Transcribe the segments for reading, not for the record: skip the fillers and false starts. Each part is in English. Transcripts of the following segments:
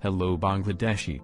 Hello Bangladeshi.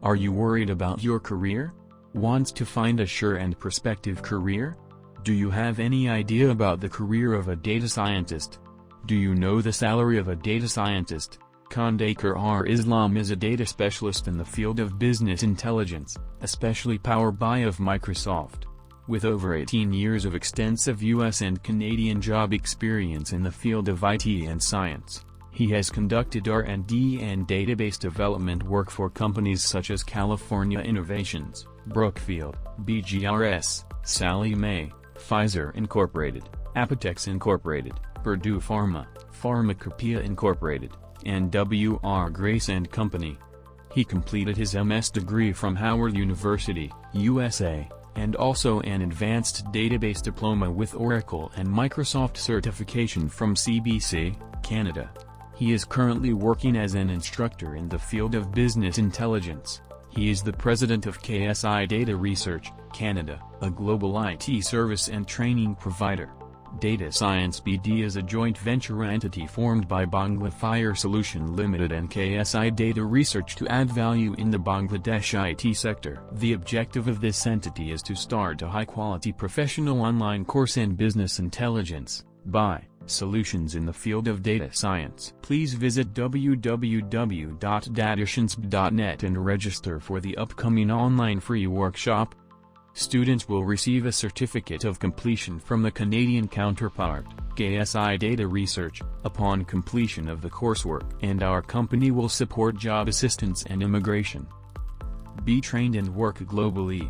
Are you worried about your career? Wants to find a sure and prospective career? Do you have any idea about the career of a data scientist? Do you know the salary of a data scientist? Khandekar R. Islam is a data specialist in the field of business intelligence, especially Power BI of Microsoft. With over 18 years of extensive US and Canadian job experience in the field of IT and science, he has conducted R&D and database development work for companies such as California Innovations, Brookfield, BGRS, Sallie Mae, Pfizer Incorporated, Apotex Incorporated, Purdue Pharma, Pharmacopeia Incorporated, and W.R. Grace & Company. He completed his MS degree from Howard University, USA, and also an advanced database diploma with Oracle and Microsoft certification from CBC, Canada. He is currently working as an instructor in the field of business intelligence. He is the president of KSI Data Research, Canada, a global IT service and training provider. Data Science BD is a joint venture entity formed by Bangla Fire Solution Limited and KSI Data Research to add value in the Bangladesh IT sector. The objective of this entity is to start a high-quality professional online course in business intelligence, BI, solutions in the field of data science. Please visit www.datascience.net and register for the upcoming online free workshop. Students will receive a certificate of completion from the Canadian counterpart, KSI Data Research, upon completion of the coursework, and our company will support job assistance and immigration. Be trained and work globally.